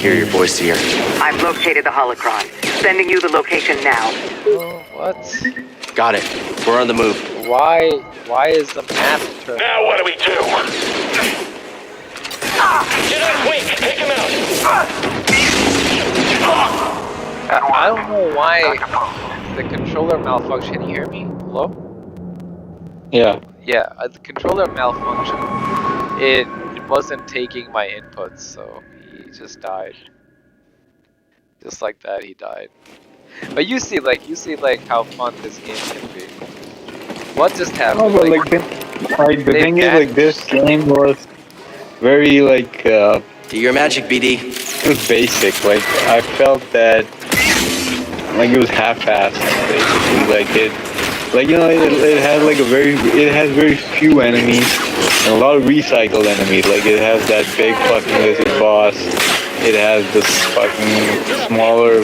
hear your voice here. I've located the holocron. Sending you the location now. Oh, what? Got it. We're on the move. Why is the map turned? Now what do we do? Jedi, wait! Take him out! I don't know why the controller malfunctioned. Can you hear me? Hello? Yeah. Yeah, the controller malfunctioned. It wasn't taking my inputs, so he just died. Just like that, he died. But you see how fun this game can be. What just happened? No, but the thing is, like, this game was very Do your magic, BD. it was basic. Like, I felt that like it was half-assed, basically. It had it has very few enemies and a lot of recycled enemies. Like, it has that big fucking lizard boss. It has the fucking smaller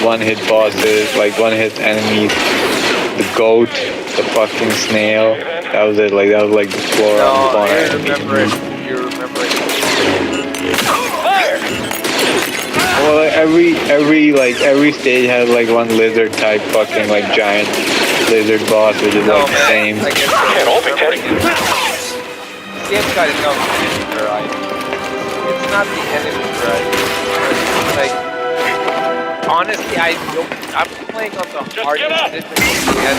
one-hit bosses, like one-hit enemies. The goat, the fucking snail. That was it. Like, that was like the floor on the corner. You remember it. Well, every stage has like one lizard type fucking like giant lizard boss, which is like the same. Like, Can't hold me, Teddy. This game's got its own enemy variety. It's not the enemy variety. Like, honestly, I'm playing on the hardest difficulty, and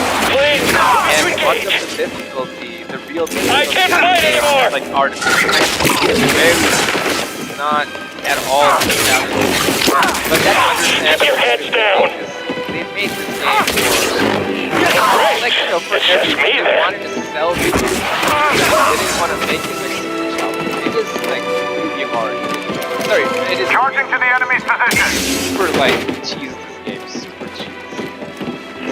much of the difficulty, the real difficulty, I can't fight anymore! Like artificial. It's not at all challenging. But that's understandable. Keep your heads down! They made this game for everything. They wanted to sell it. They didn't want to make it like super challenging. It is like really hard. Sorry, it is Charging to the enemy's position! super like cheese this game, super cheese.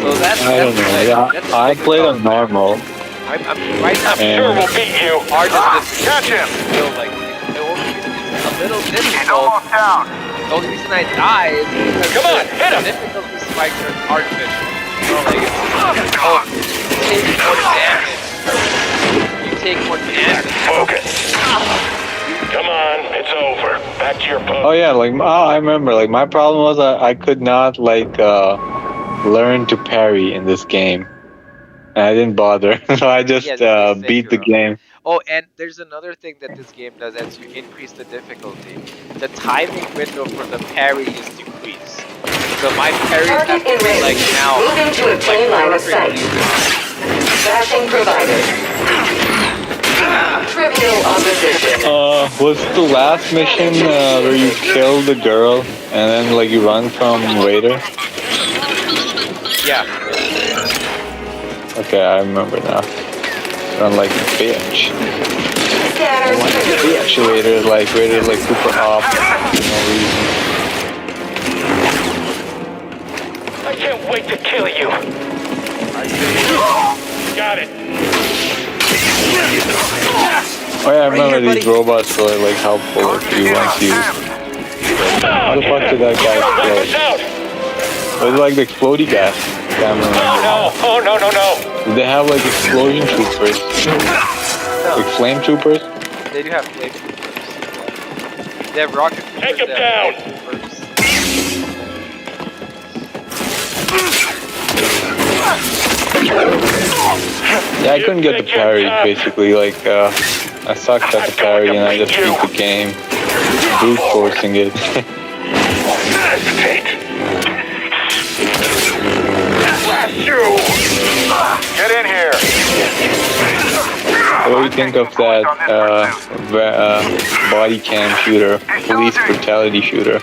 So that's I don't know. I played on normal. I'm right now. Sure we'll beat you! Hard as this Catch him! feel like the only reason it's a little He's difficult. almost down! The only reason I die is because Come on, hit him! the difficulty spikes are artificial. You know, like you take more damage. Focus! Come on, it's over. Back to your post. Oh yeah, I remember. Like, my problem was I could not learn to parry in this game, and I didn't bother. So I just beat the game. Oh, and there's another thing that this game does as you increase the difficulty. The timing window for the parry is decreased. So my parries have to be like now. Moving to a clean line of sight. Bashing provided. Trivial opposition. Was the last mission where you kill the girl and then like you run from Raider? Yeah. Okay, I remember now. Run like a bitch. Scatter. Bitch, Raider like super off for no reason. I can't wait to kill you! I see. Got it! Oh yeah, I remember these robots were like helpful if you want to use. How the fuck did that guy explode? Was it like the explodey gas? Can't remember. Oh no! Did they have like explosion troopers? Like flame troopers? They do have flame troopers. They have rocket troopers. Take him down! Yeah, I couldn't get the parry basically. Like, I sucked at the parry and I just beat the game, brute forcing it. Get in here! What do you think of that body cam shooter, police brutality shooter?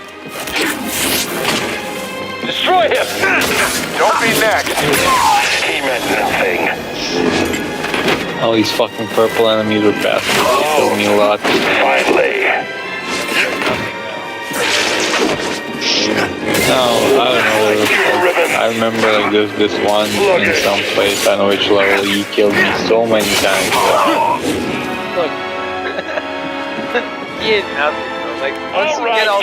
Destroy him! Don't be next! He meant nothing. All these fucking purple enemies are fast. They killed me a lot. Finally! No, I don't know what it was called. I remember like there's this one in some place, I don't know which level, he killed me so many times. Look. He ain't nothing, bro. Like, once you get all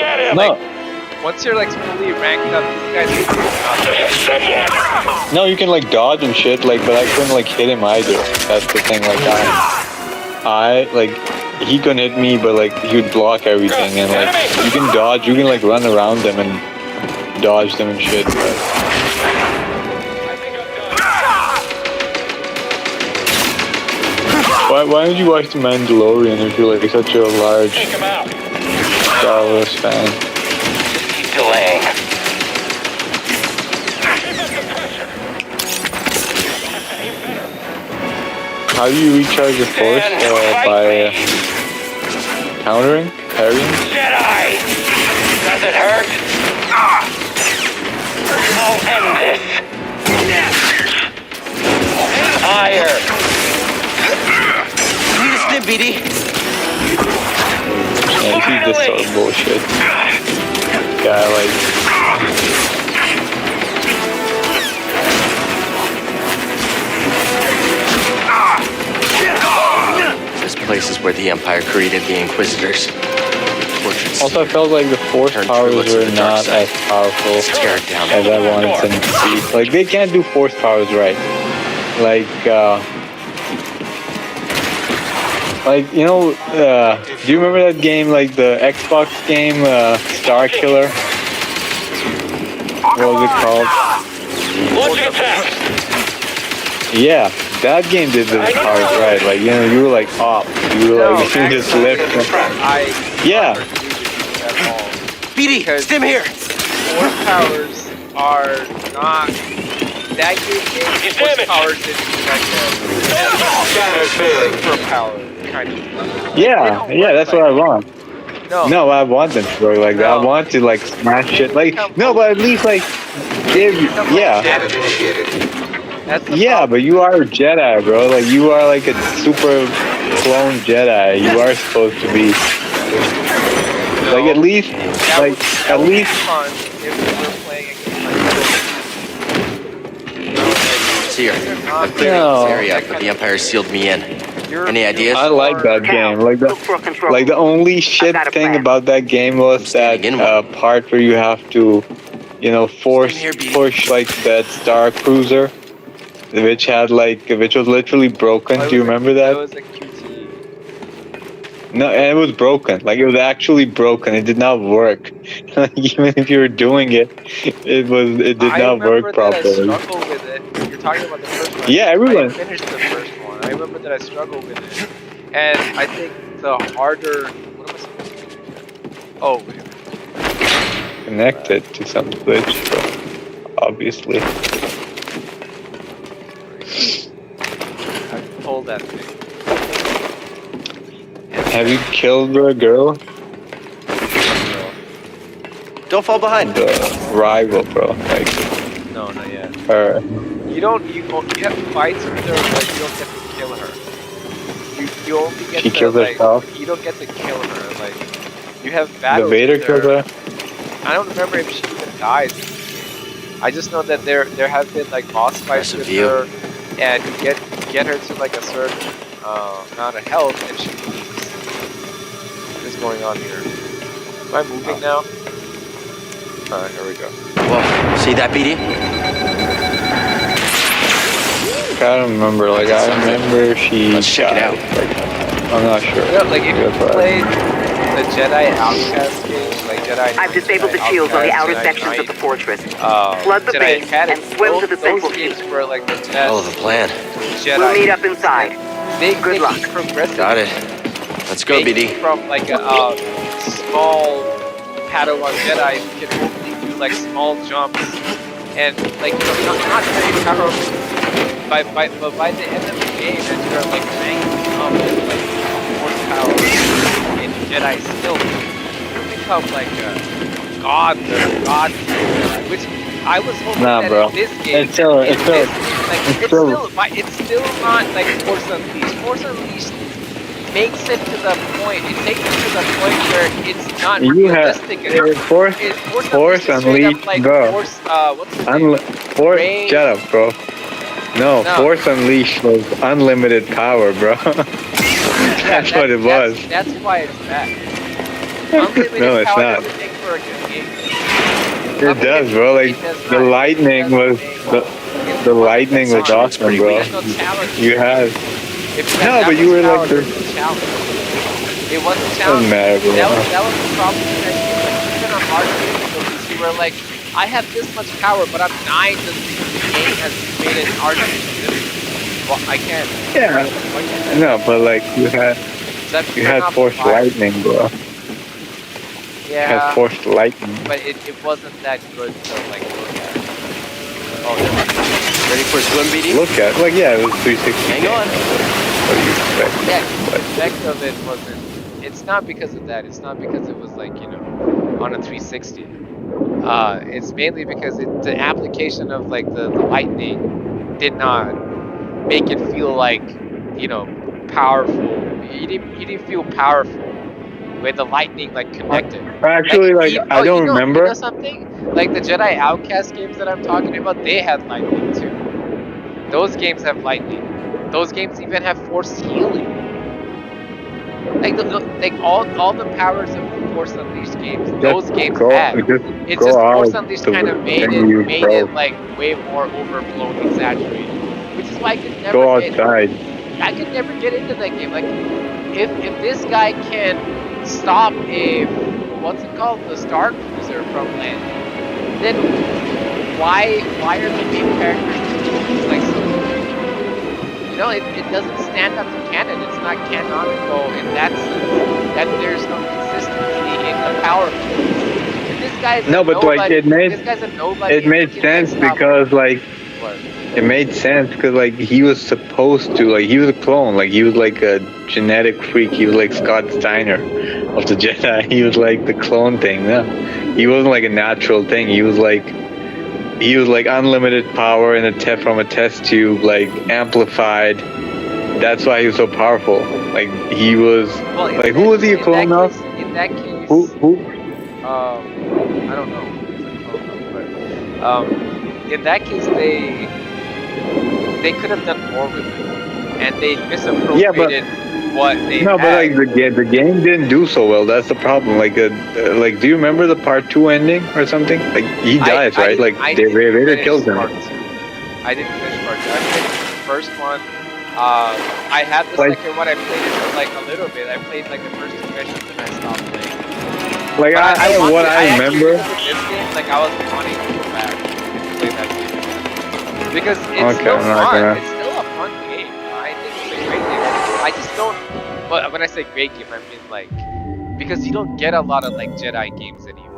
once you're like fully ranked up, these guys are nothing. No, you can like dodge and shit, like, but I couldn't like hit him either. That's the thing, like I like he couldn't hit me, but like he would block everything, and like you can dodge, you can like run around them and dodge them and shit. But why don't you watch The Mandalorian if you're like such a large Star Wars fan? Keep delaying. How do you recharge your force? By countering? Parrying? Jedi! Does it hurt? I'll end this. Higher. Need a stim, BD. Yeah, this is just sort of bullshit. Guy like... This place is where the Empire created the Inquisitors. Tortured Also, I felt like the force Turn powers true, were look to the dark not side. as powerful tear it down. as I wanted them to be. Like, they can't do force powers right. Like, you know, do you remember that game, like the Xbox game, Star Killer? What was it called? Launching attack. Yeah, that game did the powers right. Like, you know, you were like up. You were like, you just lift. Yeah. At all. BD, Because- stim here. Force powers are not that good game. He's Force damaged. powers is like a super power kind of. Yeah, that's what I want. No, No, I want them to work like that. I No. want to like smash it. Like, no, but at least like give. Yeah, that's the yeah, but you are a Jedi, bro. Like you are like a super clone Jedi. You are supposed to be like at least That like would- that at would be least. fun if we were playing a game like See here. that. I've cleared No. this area, but the Empire sealed me in. Any ideas? I like that game. Like the only shit got a thing plan. about that game was I'm that standing in one. part where you have to, you know, Stand here, BD. push like that Star Cruiser, which was literally broken. Do you remember That that? was a QT. No, and it was broken. Like it was actually broken. It did not work. Like, even if you were doing it, it did not work properly. I struggled with it. You're talking about the first one. Yeah, everyone. I finished the first one. I remember that I struggled with it. And I think the harder... What am I supposed to do here? Oh, wait a minute. Connected to some glitch, so obviously. I pulled that thing. Have you killed the girl? Don't fall behind. The rival, bro. Like No, not yet. her. You have fights with her, but you don't get to kill her. You only get She to, killed like, herself? you don't get to kill her. Like, you have The battles Vader with killed her. I don't remember if she even dies. I just know that there have been like boss fights Impressive with view. her, and you get her to like a certain amount of health, and she leaves. What is going on here? Am I moving now? Alright, here we go. Whoa, see that, BD? I don't remember. Like I remember she. Let's check it died. out. Like, I'm not sure. Yeah, like if you That's what I- played the Jedi Outcast game, like Jedi. I've disabled the Jedi shields on the outer Outcast, sections Jedi of the fortress. Knight, Flood the Jedi base Academy, and swim to the those central games keep. were like the best Hell of a plan. Jedi. We'll meet up inside. They Good luck. keep progressing. Got it. Let's go, They BD. keep from like a small Padawan Jedi who can only do like small jumps and like not very powerful. But by the end of the game, as you're like ranking up with like horsepower in Jedi still, you become like a god Jedi, which I was hoping Nah, that bro. in this game, It's still- in it's still- this, like, it's it's still- still not like Force Unleashed. Force Unleashed makes it to the point. It takes it to the point where it's not You have realistic anymore. Force Force Unleashed, like bro. Force, what's his name? Force. Ray- Shut up, bro. No, No. Force Unleashed was unlimited power, bro. That's what it was. That's why it's bad. Unlimited No, it's power not. doesn't make for a good game. It does, bro. Like the lightning was the lightning was awesome, bro. There's no challenge. You had If No, have but that you much were like power, the- there's no challenge. It wasn't Doesn't challenging. matter, bro. That was the problem with that game. Like, even on hard difficulties, you were like, I have this much power, but I'm dying just because the game has made it hard to do. Well, I can't. Yeah. Why can't I? No, but like you had Turn off forced the fire? lightning, bro. You had Yeah, forced lightning. but it wasn't that good to like look at. Oh, there we go. Ready for a swim, BD? Look at like yeah, it was 360. Hang on. What do you expect? Yeah, But the effect of it wasn't. It's not because of that. It's not because it was like, you know, on a 360. It's mainly because the application of like the lightning did not make it feel like, you know, powerful. You didn't feel powerful when the lightning like connected. actually, like I don't remember. You know something? Like the Jedi Outcast games that I'm talking about, they had lightning too. Those games have lightning. Those games even have force healing. Like all the powers of the Force Unleashed games, those games have. It's just Force Unleashed kind of made it like way more overblown, exaggerated. Which is why I could never Go outside. I could never get into that game. Like if this guy can stop a what's it called, the Star Cruiser from landing, then why are the main characters like so? You know, it doesn't stand up to canon. It's not canonical in that sense. That there's no consistency in the power. If this guy's No, but nobody, like it made this guy's a nobody, it made sense because like What? it made sense because like he was supposed to like he was a clone, like he was like a genetic freak. He was like Scott Steiner of the Jedi. He was like the clone thing. No, he wasn't like a natural thing. He was like unlimited power in from a test tube, like amplified. That's why he was so powerful. Like he was like who was he a clone of? In that case, Who? I don't know. But in that case, they could have done more with it, and they misappropriated what they No, had. but like the game didn't do so well. That's the problem. Like do you remember the part 2 ending or something? Like he dies, right? Like Vader kills him. I didn't finish part 2. I finished the first one. I had the second one. I played it for like a little bit. I played like the first 2 missions and I stopped playing. Like But I remember. This game, like I was wanting to go back and play that game because it's Okay, still I'm not fun. gonna- It's still a fun game. I think it's a great game. I just don't. But when I say great game, I mean like because you don't get a lot of like Jedi games anymore.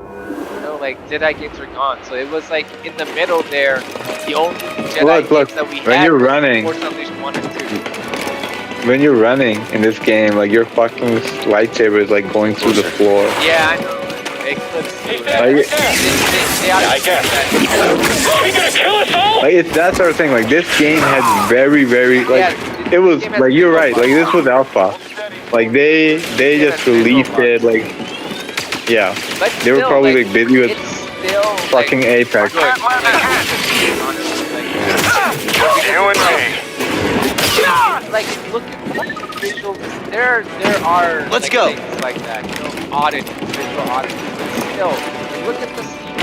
You know, like Jedi games are gone. So it was like in the middle there. The only Jedi games that we when had you're was running. Force Unleashed 1 and 2. When you're running in this game, like your fucking lightsaber is like going through the floor. Yeah, I know. Eclipse. Like, I guess. Are you gonna kill us all? like it's that sort of thing. Like this game had very like it was like you're right. Like this was alpha. Like they just released it like yeah. But They were still, probably like, like busy with it's still fucking like, Apex. good. Like, like look at the visual. There are Let's like, go. things like that. You know, oddities, visual oddities. But still, look at the scene.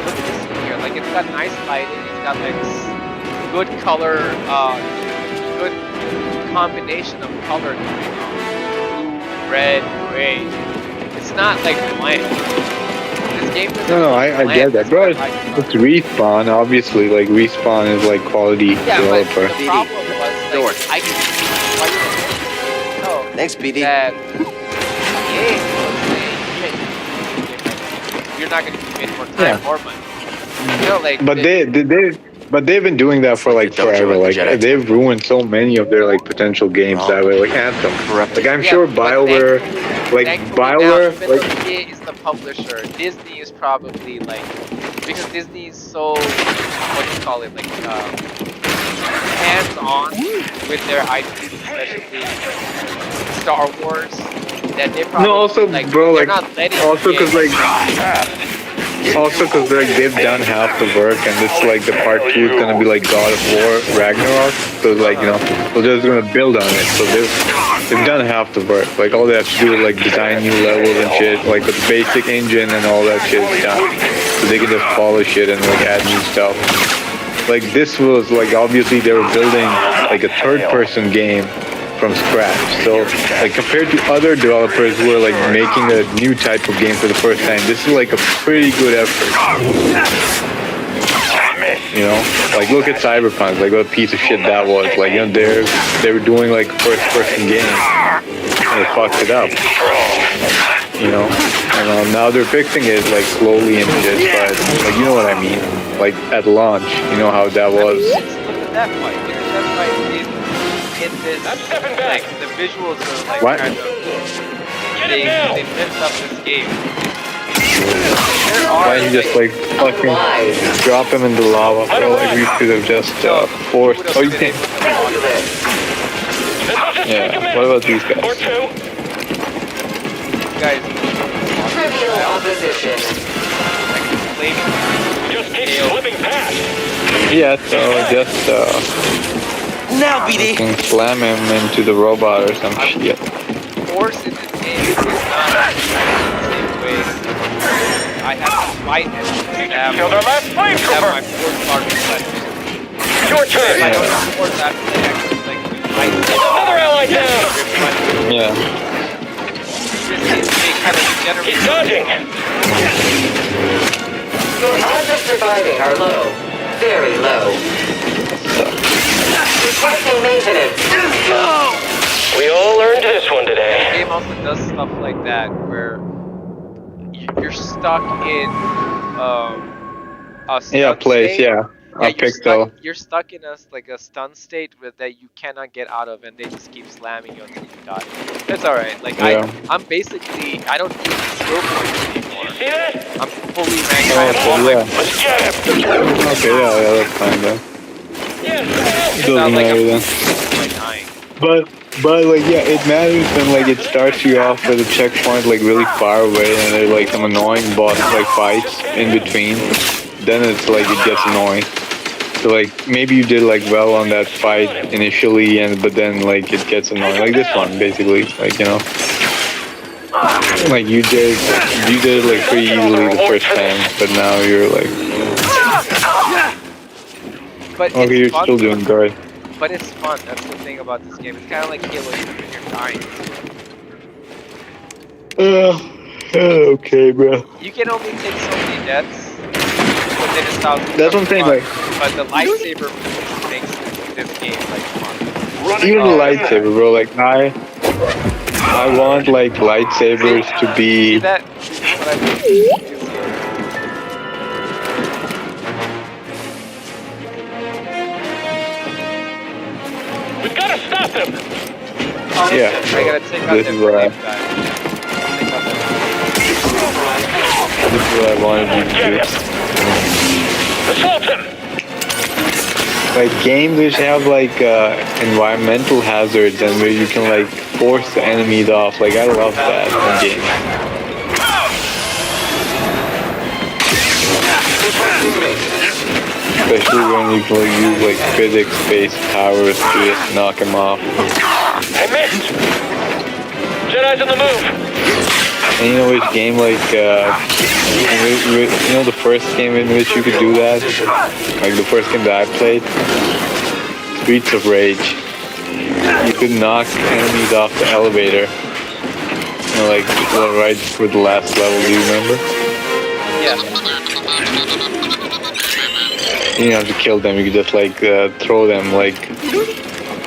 Look at the scene here. Like it's got nice lighting. It's got like good color. Good combination of color going on. Blue, red, gray. It's not like bland. This game doesn't No, I bland. get that, That's bro. what I like about It's it. Respawn, obviously. Like Respawn is like quality Yeah, but developer. the problem was like, Door. I can why you know Thanks, BD. that EA was saying you're not going to give me any more time or money. You know, like But they've been doing that for like Don't you forever. like Like the Jedi they've ruined so many of their like potential games Wrong. that way. Like Anthem. Like I'm Yeah, sure but BioWare, like thankfully BioWare, now, even like though EA is the publisher, Disney is probably like because Disney is so what do you call it like hands-on with their IP, especially Star Wars. That they probably also, like, bro, they're like, not letting also EA 'cause, like, like they've done half the work, and it's like the part 2 is gonna be like God of War Ragnarok. So it's like they're just gonna build on it. So they've done half the work. Like all they have to do is like design new levels and shit. Like the basic engine and all that shit is done. So they can just polish it and like add new stuff. Like this was like obviously they were building like a third-person game from scratch. So like compared to other developers who are like making a new type of game for the first time, this is like a pretty good effort. You know, like look at Cyberpunk, like what a piece of shit that was. Like, you know, they were doing like first-person game, and they fucked it up. You know, and now they're fixing it like slowly and shit. But like, you know what I mean? Like at launch, you know how that was. Look at that fight. Look at that fight in this. Like the visuals are like What? kind of. They messed up this game. There are Why don't you just like fucking drop him in the lava? I feel like we could have just forced. Oh, you can't. Yeah. What about these guys? guys. Trivial opposition. Just keep slipping past. Yeah, so just Now, BD. can slam him into the robot or some shit. Force in this game is not the same way. I have to fight and have Killed our last my flamethrower. force market left. Your turn. If I don't have force after that, I can like Another ally down. Yeah. they kind of regenerate. He's dodging. Your odds of surviving are low. Very low. Requesting maintenance. We all learned this one The today. game also does stuff like that where you're stuck in a stun Place, state. yeah. A pixel. You're stuck in a stun state that you cannot get out of, and they just keep slamming you until you die. That's all right. Like Yeah. I'm basically I don't need skill points anymore. See that? I'm fully maxed Oh, out. okay, yeah. Let's get him. Okay, yeah, that's fine then. Yes. It's not Doesn't like matter I'm then. like dying. But like yeah, it matters when like it starts you off with a checkpoint like really far away and there's like some annoying boss like fights in between. Then it's like it gets annoying. So like maybe you did like well on that fight initially but then like it gets annoying. Like this one basically. Like, you know. Like you did it like pretty easily the first time, but now you're like But okay, it's you're fun. still doing great. But it's fun. That's the thing about this game. It's kind of like Halo even when you're dying. Okay, bro. You can only take so many deaths within a thousand. That's what I'm saying, like- But the lightsaber makes this game like fun. Even the lightsaber, bro. Like I want like lightsabers to See be. that? What I mean? We've got to stop him. Yeah. I gotta take out This that is what I. flame guy. Take out that- This is what I wanted you to Get do. him. Assault him. Like games which have like environmental hazards and where you can like force the enemies off. Like I love that in games. Especially when you can like, use like physics-based powers to just knock them off. I missed. Jedi's on the move. And you know which game like you know the first game in which you could do that? Like the first game that I played? Streets of Rage. You could knock enemies off the elevator. You know, like right for the last level, do you remember? Yeah. You don't have to kill them, you could just like throw them, like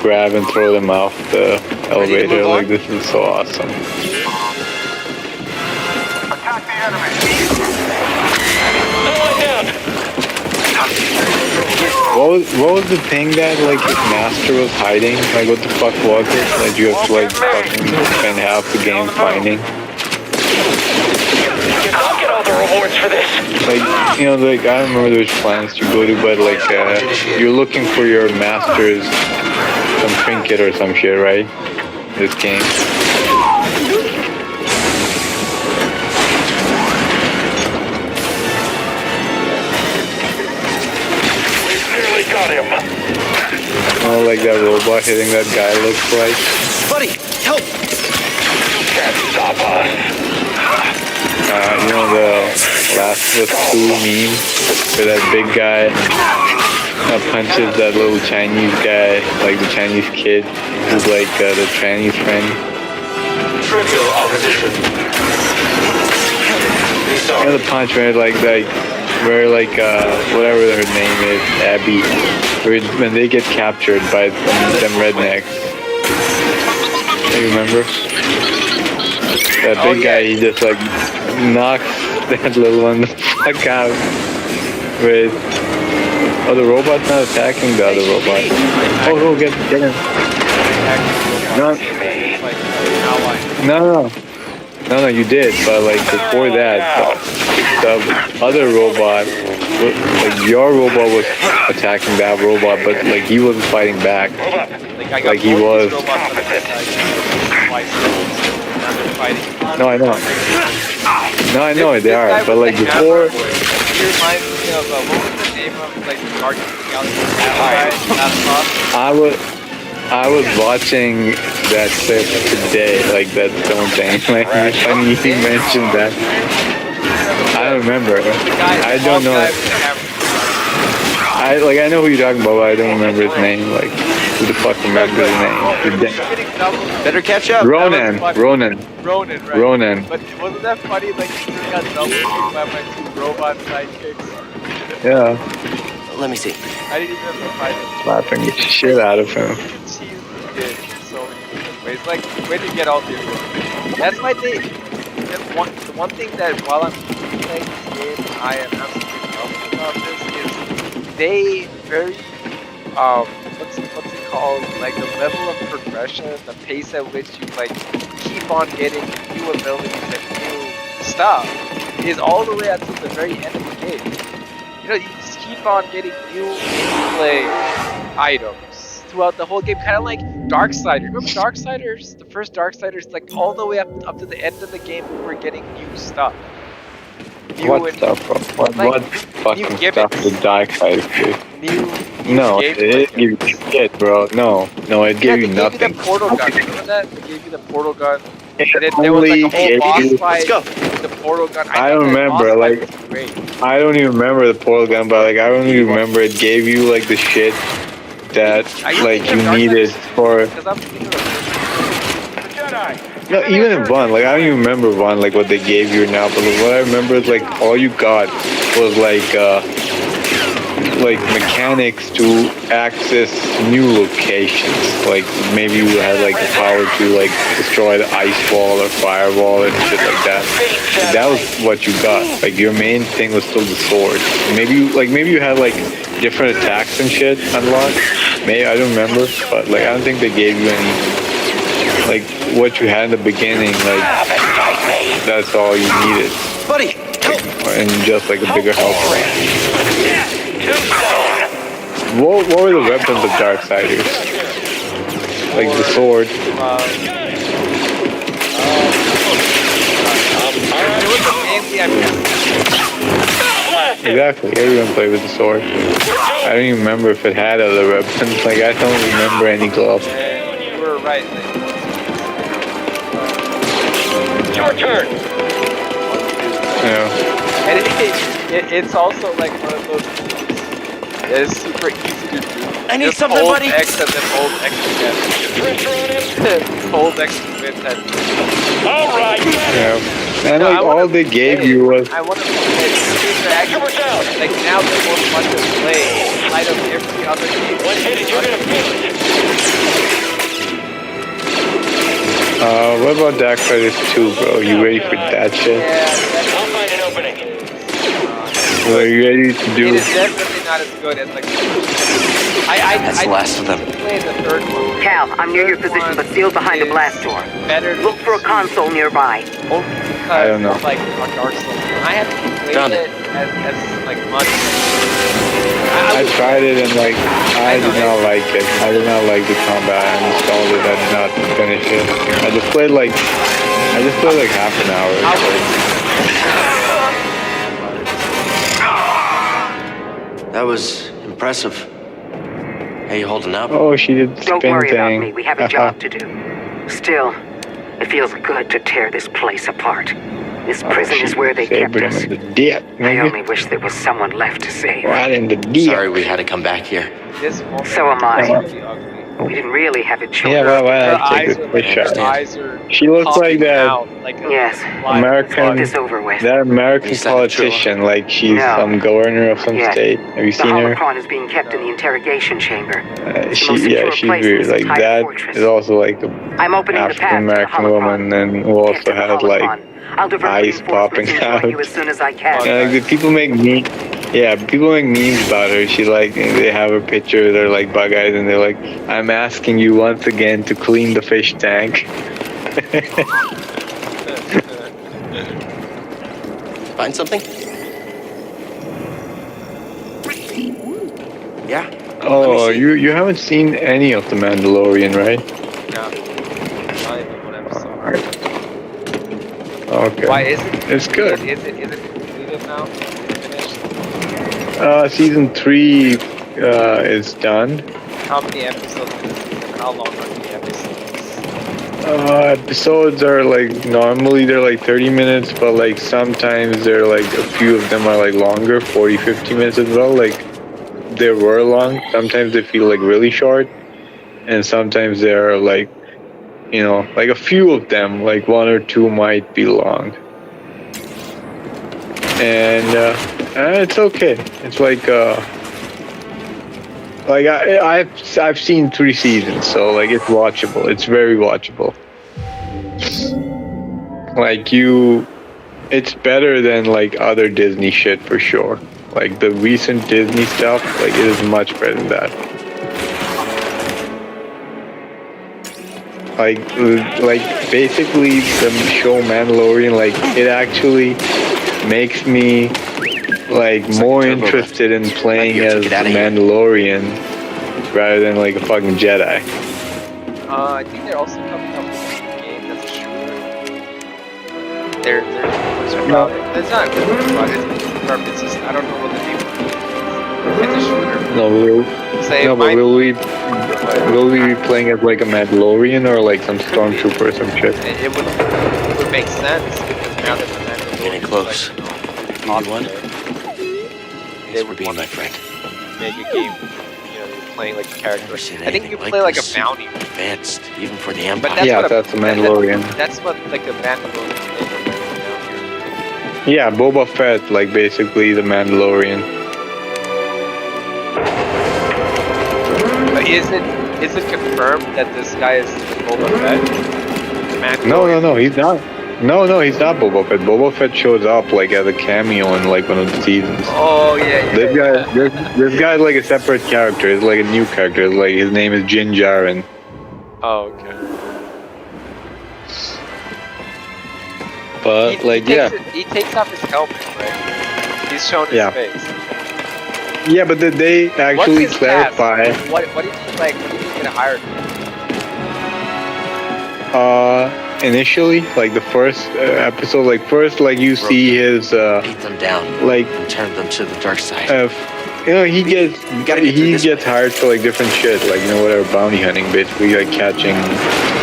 grab and throw them off the elevator. Like this is so awesome. What was the thing that like his master was hiding? Like what the fuck was it? Like you have to like fucking spend half the game finding? I'll get all the rewards for this. Like, you know, like I don't remember which planets you go to, but like you're looking for your master's some trinket or some shit, right? This game. Nearly got him. Oh, like that robot hitting that guy looks like. Buddy, help! Can't stop us. You know the Last of Us 2 meme where that big guy punches that little Chinese guy, like the Chinese kid, who's like the Chinese friend. Trivial opposition. You know the punch where where whatever her name is, Abby, when they get captured by them rednecks. You remember? That big guy, he just like knocks that little one the fuck out with. Oh, the robot's not attacking the other robot. Oh, get him. No, you did. But like before that, the other robot, like your robot was attacking that robot, but like he wasn't fighting back. Like he was. No, I know. No, I know they are. But like before. He reminds me of what was the name of like the Guardians of the Galaxy? I was watching that clip today, like that stone thing. Like it's funny you mentioned that. I don't remember. I don't know. I know who you're talking about, but I don't remember his name. Like who the fuck remembers his name? Better catch up. Ronan, right? Ronan. But wasn't that funny? Like he just got double kicked by my two robot sidekicks. Yeah. Let me see. I didn't even have to fight him. Slapping the shit out of him. Cheese did in so many different ways. Like where to get all the abilities. That's my thing. The one thing that while I'm playing this game, I am absolutely loving about this is they very what's it called? Like the level of progression, the pace at which you like keep on getting new abilities and new stuff is all the way up to the very end of the game. You know, you just keep on getting new gameplay items throughout the whole game, kind of like Darksiders. Remember Darksiders? The first Darksiders, like all the way up to the end of the game, we were getting new stuff. What stuff, bro? What fucking stuff did Darksiders do? No, it didn't give you shit, bro. No, it gave you nothing. They gave you the portal gun. Remember that? They gave you the portal gun. And then there was like a whole boss fight with the portal gun. I don't remember, like, I don't even remember the portal gun, but like, I don't even remember it gave you like the shit that like you needed for. No, even in one, like I don't even remember one, like what they gave you now, but like, what I remember is like all you got was like mechanics to access new locations. Like maybe you had like the power to like destroy the ice wall or firewall and shit like that. Like, that was what you got. Like your main thing was still the sword. Maybe you had like different attacks and shit unlocked. Maybe I don't remember, but like I don't think they gave you any like what you had in the beginning. Like that's all you needed. Buddy, and just like a bigger health. What were the weapons of Darksiders? Like the sword. Exactly, everyone played with the sword. I don't even remember if it had other weapons. Like I don't remember any gloves. You were right. Your turn. Yeah. And it's also like one of those things that is super easy to do. I need just something, hold buddy. X and then hold X again. Hold X to win that. All right. Yeah. And like all they gave you was. I want to play like now they're more fun to play in light of every other game. One hit and you're gonna feel it. What about Darksiders 2, bro? You ready for that shit? Yeah, I'll find an opening. What are you ready to do? it is definitely not as good as like the first. That's the last of them. Play the third one. Cal, I'm near your position, but sealed behind a blast door. Better. Look for a console nearby. I don't know. Like on Dark Souls, I haven't played it as like much. I tried it and like I did not like it. I did not like the combat. I installed it. I did not finish it. I just played like half an hour. That was impressive. How you holding up? Oh, she did the Don't spin worry about thing. me. We have a job to do. Still, it feels good to tear this place apart. This prison is where they kept Sabered us. him in the dick, I only nigga. wish there was someone left to save. Right in the dick. Sorry we had to come back here. This woman So am I. is really ugly. We didn't really have a choice. Yeah, why Her I take eyes this are like, fish her out? eyes are She looks like popping that out, like a Yes. live American- bug. This over with. That American Is that true? politician, like she's No. some governor of some Yes. state. Have you The seen her? holocron is being kept in the interrogation chamber. She's most secure she's place in weird. this Like entire that fortress. is also like the I'm opening the African path to the American holocron. woman, and who Get also to the has like. holocron. I'll divert eyes popping reinforcements out. into you as soon as I can. The people make people make memes about her. She like they have her picture. They're like bug eyes, and they're like, "I'm asking you once again to clean the fish tank." Find something? Yeah. Oh, you haven't seen any of the Mandalorian, right? No. Not even one episode. Okay. Why is it? It's good. Is it completed now? Finished? Season 3 is done. How many episodes in the season? How long are the episodes? Episodes are like normally they're like 30 minutes, but like sometimes they're like a few of them are like longer, 40-50 minutes as well. Like they were long. Sometimes they feel like really short, and sometimes they're like, you know, like a few of them, like 1 or 2 might be long. And it's okay. It's like I've seen 3 seasons, so like it's watchable. It's very watchable. Like it's better than like other Disney shit for sure. Like the recent Disney stuff, like it is much better than that. Like basically the show Mandalorian, like it actually makes me like more interested in playing as the Mandalorian rather than like a fucking Jedi. I think they're also coming up with a game that's a shooter. They're about it. It's not really about it. It's just I don't know what the name of it is. It's a shooter. But will we be playing as like a Mandalorian or like some stormtrooper or some shit? It would make sense because now that the Mandalorian Getting close. is like, Anyone? they Thanks for would being want my to friend. make a game. You know, you're playing like a character. Never seen I think you anything play like a this. bounty. Advanced, even for the But Empire. Yeah, that's the Mandalorian. That's what like a Mandalorian is down here. Yeah, Boba Fett, like basically the Mandalorian. But is it confirmed that this guy is Boba Fett? No, he's not. No, he's not Boba Fett. Boba Fett shows up like as a cameo in like one of the seasons. Oh yeah. This guy's like a separate character. It's like a new character. It's like his name is Din Djarin. Oh okay. But He takes off his helmet, right? He's shown his face. Yeah, but did they actually What's his clarify? task? What did he like? What did he get hired for? Initially, like the first episode, like you see his Beat them down. like And turn them to the dark side. you know, he gets gotta get through he this gets hired for like different shit, like you know whatever bounty hunting, basically like catching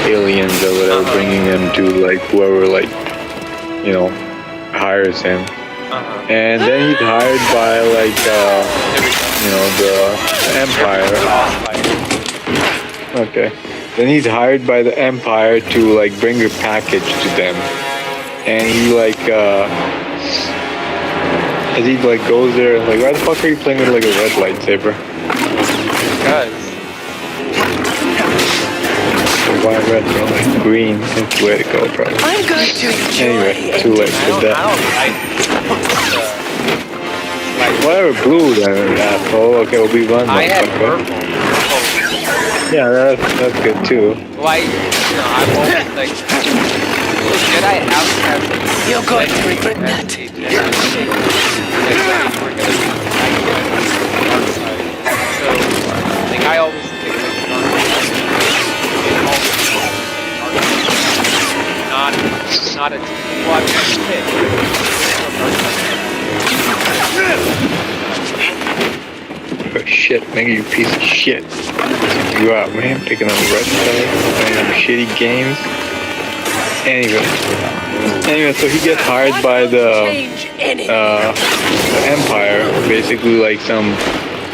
aliens or whatever, bringing them to like whoever like you know hires him. And then he's hired by like you know the Empire. Okay. Then he's hired by the Empire to like bring a package to them, and he like as he like goes there, like why the fuck are you playing with like a red lightsaber? Because Why red, bro? Like green is the way to go, bro. I'm going to Anyway, too late for that. like Whatever, blue then, asshole. Okay, we'll be one. I had motherfucker. purple. Yeah, that's good too. Why? You know, I'm always like Jedi have You're going to regret that. So, like I always think not a watch Oh shit, nigga, you piece of shit. You out, man, picking on the red side, playing them shitty games. Anyway, so he gets hired by the Empire, basically like some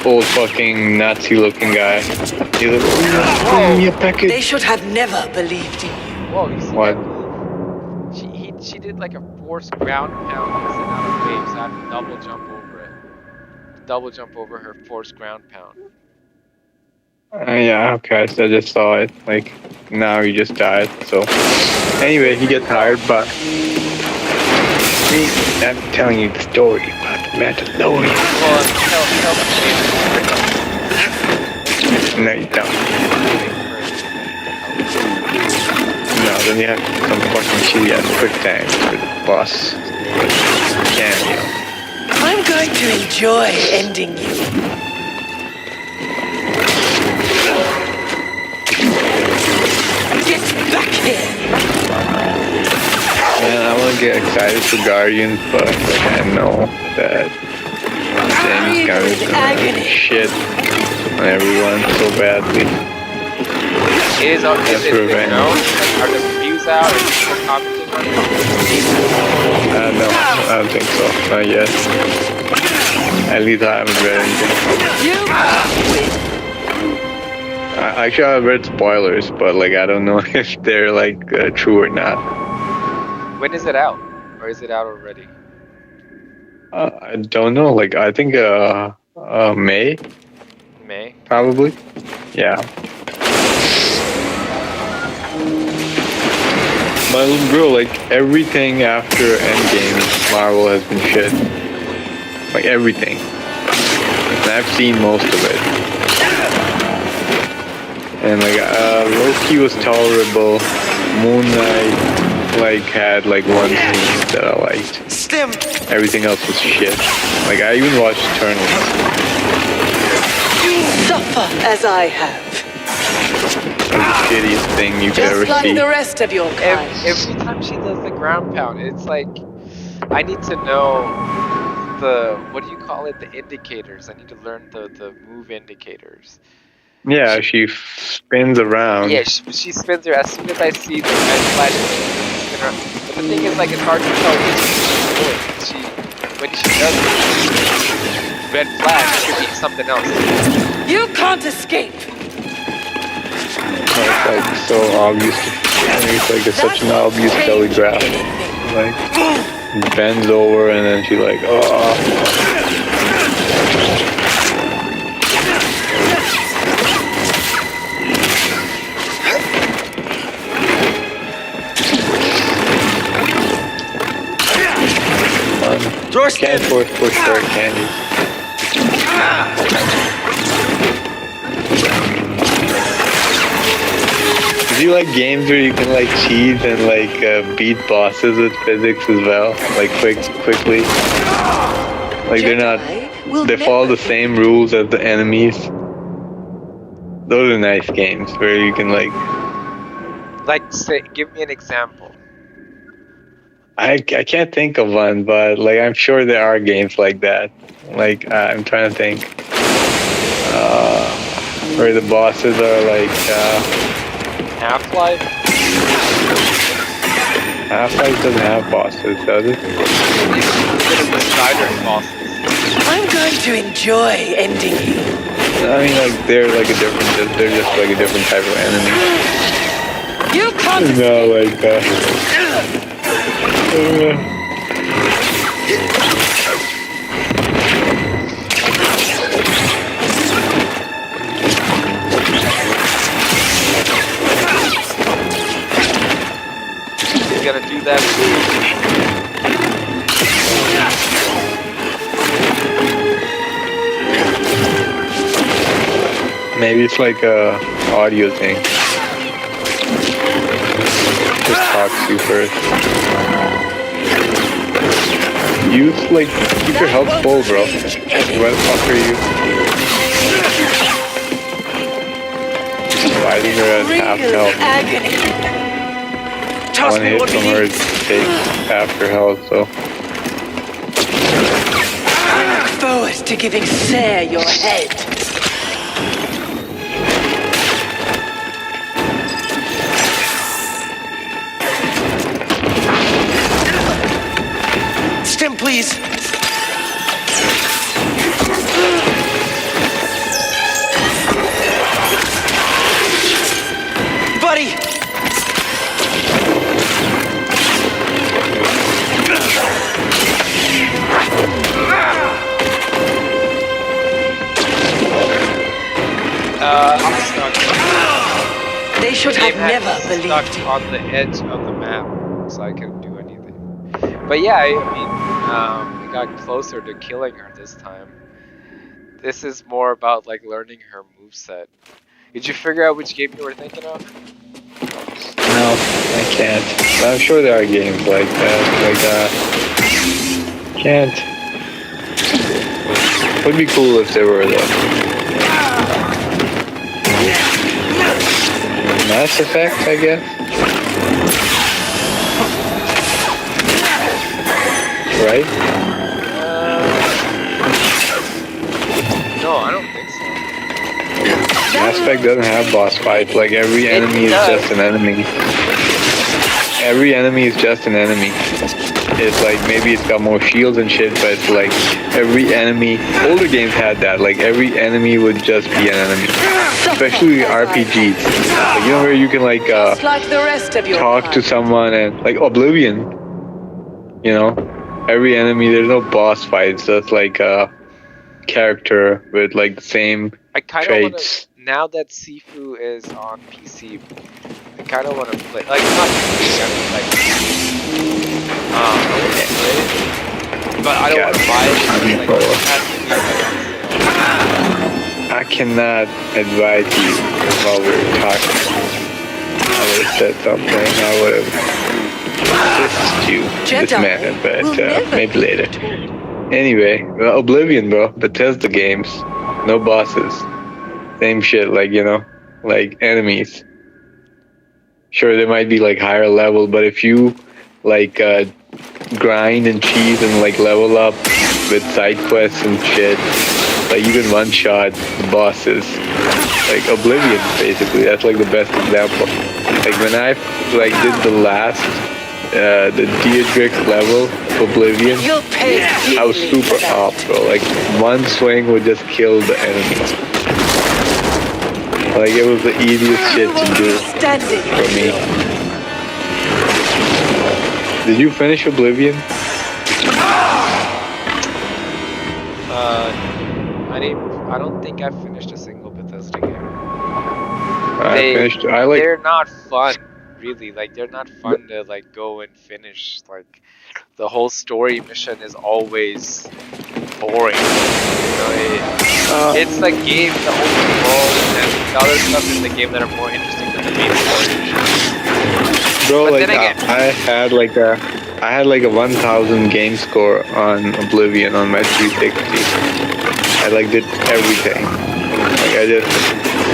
old fucking Nazi-looking guy. He's like, oh, bring me a package. They should have never believed in you. Whoa, you see What? that? She did like a forced ground pound and sent out a wave, so I have to double jump over it. Double jump over her forced ground pound. Yeah, okay, so I just saw it. Like, now he just died, so. Anyway, he gets hired, but I'm telling you the story about the Mandalorian. Well, tell No, you don't. No, then you have some fucking shitty ass quick time for the boss cameo. I'm going to enjoy ending you. Get back here! Man, I want to get excited for Guardians, but like, I know that James Gunn is gonna shit on everyone so badly. Is That's it revenge. known? Like, are the reviews out? Are people commenting on it? No, I don't think so. Not yet. At least I haven't read anything. Actually, I read spoilers, but like I don't know if they're like true or not. When is it out? Or is it out already? I don't know. Like I think May May? probably. Yeah. But bro, like everything after Endgame, Marvel has been shit. Like everything. And I've seen most of it. And like Loki was tolerable. Moon Knight like had like one scene that I liked. Slim! Everything else was shit. Like I even watched Eternals. Suffer as I have. It was the shittiest thing you could ever Just like see. the rest of your kind. Every time she does the ground pound, it's like I need to know the what do you call it? The indicators. I need to learn the move indicators. Yeah, she spins around. Yeah, she spins her as soon as I see the red flash. She spin around. But the thing is, like, it's hard to tell which she's doing. When she does it, red flash, it could be something else. You can't escape! It's like so obvious. It's like it's such an obvious telegraph. Like bends over and then she like, oh. Can't push her, can you? Do you like games where you can like cheat and like beat bosses with physics as well? Like quickly? Like they're not, they follow the same rules as the enemies. Those are nice games where you can like... Like, say, give me an example. I can't think of one, but like I'm sure there are games like that. Like I'm trying to think where the bosses are like Half-Life? Half-Life doesn't have bosses, does it? I'm going to enjoy ending you. I mean, like they're like a different. They're just like a different type of enemy. You can't No, like He's gonna do that. maybe it's like a audio thing. Just talks to you first. Use like keep your health full, bro. Where the fuck are you? Fighting her at half health. agony. Toss One me hit what from you her need. takes half her health, so. I look forward to giving Sarah your head. please. Buddy! I'm stuck. They should Game have never stuck believed you. on the edge of the map, so I couldn't do anything. But yeah, I mean, we got closer to killing her this time. This is more about like learning her moveset. Did you figure out which game you were thinking of? No, I can't. But I'm sure there are games like that. Can't. Would be cool if there were though. Mass Effect, I guess. Right? No, I don't think so. Mass Effect doesn't have boss fights. Like every enemy is just an enemy. Every enemy is just an enemy. It's like maybe it's got more shields and shit, but it's like every enemy. Older games had that. Like every enemy would just be an enemy. Especially RPGs. Like, you know where you can like Just like the rest of your talk to kind. someone and like Oblivion. You know, every enemy. There's no boss fights. So it's like a character with like the same I kind of want traits. to. Now that Sifu is on PC, I kind of want to play. Like not PC, I mean like. I want to play it, but I don't want to buy it. Like, it has to be like on sale. I cannot advise you while we're talking. I would have said something. I would have assisted you, this Jedi man, but will never maybe later. Anyway, well, Oblivion, bro. Bethesda games. No bosses. Same shit, like, you know, like enemies. Sure, they might be like higher level, but if you like grind and cheese and like level up with side quests and shit, like you can one shot bosses. Like Oblivion, basically. That's like the best example. Like when I like did the last the Deirdric level of Oblivion, You'll pay I was dearly super for that. off, bro. Like one swing would just kill the enemy. Like it was the easiest shit to do Standing. for me. Did you finish Oblivion? I don't think I've finished a single Bethesda game. I finished. I like. They're not fun, really. Like they're not fun to like go and finish. Like the whole story mission is always boring. You know, it's like games, the open world, and the other stuff in the game that are more interesting than the main story. Bro, But like then again- I had like a 1,000 game score on Oblivion on my 360. I like did everything. Like I just,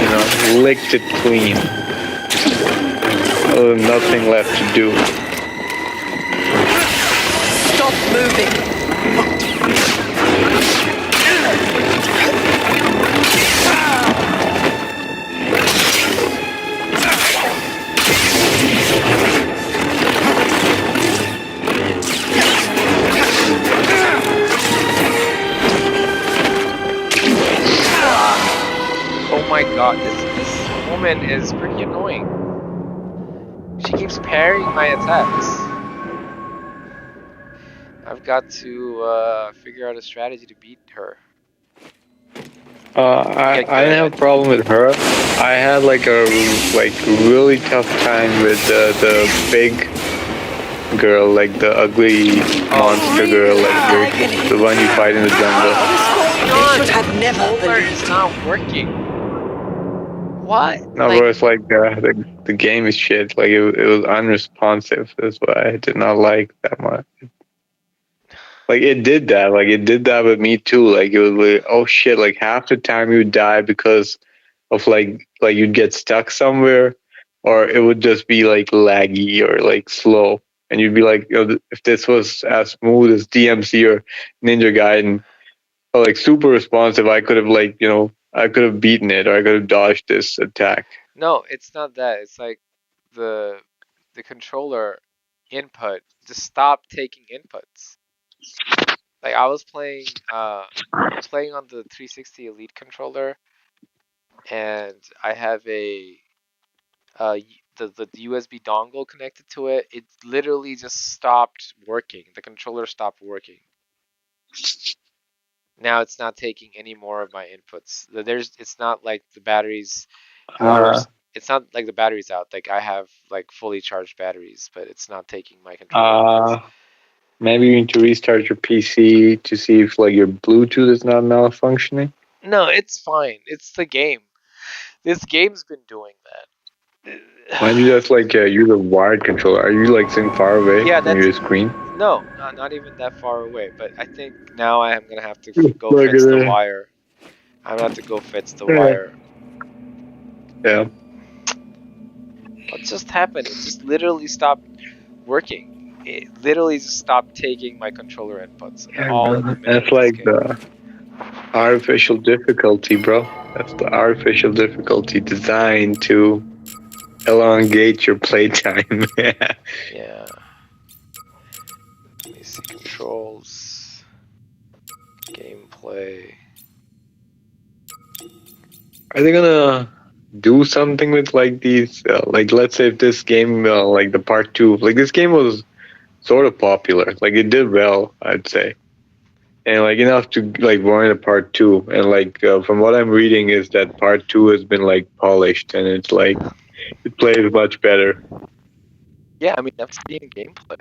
you know, licked it clean. Nothing left to do. Stop moving. Oh my god, this woman is pretty annoying. She keeps parrying my attacks. I've got to figure out a strategy to beat her. I didn't have a problem with her. I had like a really tough time with the big girl, like the ugly monster girl, like the one you fight in the jungle. They should have never Controller believed. is not working. What? No, Like, bro, it's like the game is shit. Like it was unresponsive. That's why I did not like that much. Like it did that. Like it did that with me too. Like it was like, oh shit. Like half the time you would die because of like you'd get stuck somewhere, or it would just be like laggy or like slow, and you'd be like, you know, if this was as smooth as DMC or Ninja Gaiden, or like super responsive, I could have like, you know, I could have beaten it, or I could have dodged this attack. no, it's not that. It's like the controller input. Just stop taking inputs. Like I was playing on the 360 Elite controller, and I have the USB dongle connected to it. It literally just stopped working. The controller stopped working. Now it's not taking any more of my inputs. It's not like the batteries are. Uh, It's not like the batteries out. Like I have like fully charged batteries, but it's not taking my controller inputs. uh, maybe you need to restart your PC to see if like your Bluetooth is not malfunctioning. No, it's fine. It's the game. This game's been doing that. Why don't you just like use a wired controller? Are you like sitting far away Yeah, from your screen? no, not even that far away. But I think now I am gonna have to go Look fix at the that. wire. I'm gonna have to go fix the Yeah. wire. Yeah. What just happened? It just literally stopped working. It literally just stopped taking my controller inputs. All in the middle That's of this like game. the artificial difficulty, bro. That's the artificial difficulty designed to elongate your playtime. Yeah. Let me see controls, gameplay. Are they gonna do something with like these? Like, let's say if this game, like the part 2, like this game was sort of popular. Like it did well, I'd say, and like enough to like warrant a part 2. And like from what I'm reading is that part 2 has been like polished and it's like it plays much better. Yeah, I mean I've seen gameplay.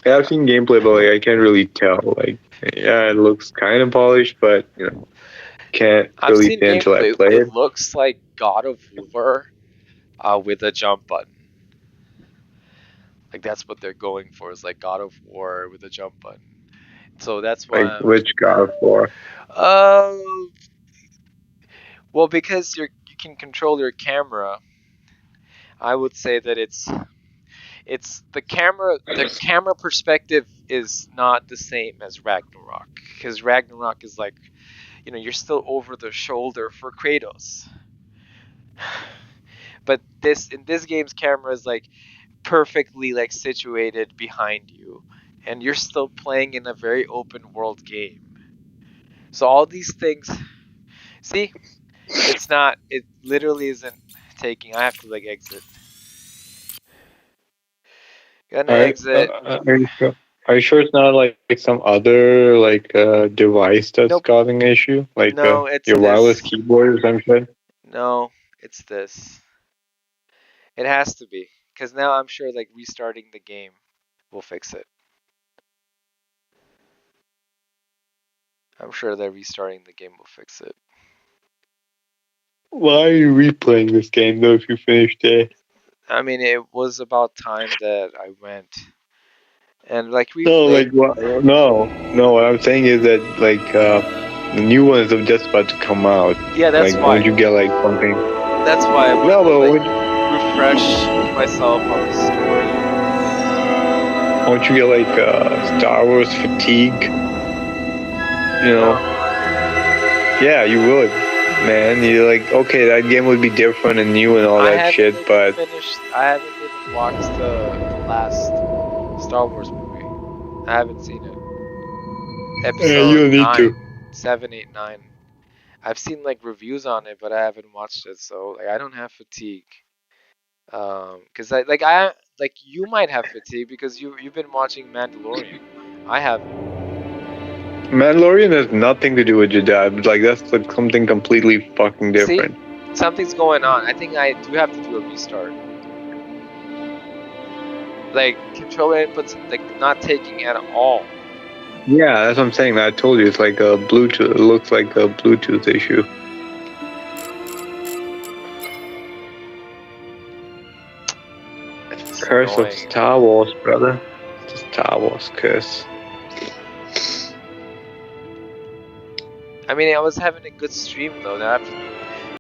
Yeah, I've seen gameplay, but like I can't really tell. Like, yeah, it looks kind of polished, but you know, can't I've really seen say until I gameplay. play it. It looks like God of War, with a jump button. Like that's what they're going for. Is like God of War with a jump button. So that's why. Like which God of War? Well, because you can control your camera, I would say that it's the camera. The camera perspective is not the same as Ragnarok, because Ragnarok is like, you're still over the shoulder for Kratos. But in this game's camera is like perfectly like situated behind you, and you're still playing in a very open world game. So all these things, see, it literally isn't taking. I have to like exit. Gonna exit. Are you sure it's not like some other like device that's Nope. causing an issue? Like No, it's your this. wireless keyboard or something? No, it's this. It has to be, because now I'm sure like restarting the game will fix it. I'm sure that restarting the game will fix it. Why are you replaying this game though if you finished it? I mean, it was about time that I went and like No, replayed. like no. What I'm saying is that like the new ones are just about to come out. Yeah, that's like, why. Won't you get like something? That's why I want No, to but like, refresh myself on the story. won't you get like Star Wars fatigue? You know? Yeah, you would, man. You're like, okay, that game would be different and new and all that shit, but I haven't even watched the last Star Wars movie. I haven't seen it. Episode you don't need 9, to. 7, 8, 9. I've seen like reviews on it, but I haven't watched it, so like I don't have fatigue. Cause you might have fatigue because you've been watching Mandalorian. I haven't. Mandalorian has nothing to do with Jedi. Like that's like something completely fucking different. See, something's going on. I think I do have to do a restart. Like controller inputs, like not taking at all. Yeah, that's what I'm saying. I told you it's like a Bluetooth. It looks like a Bluetooth issue. It's Curse annoying. of Star Wars, brother. It's the Star Wars curse. I mean, I was having a good stream though. Now I have to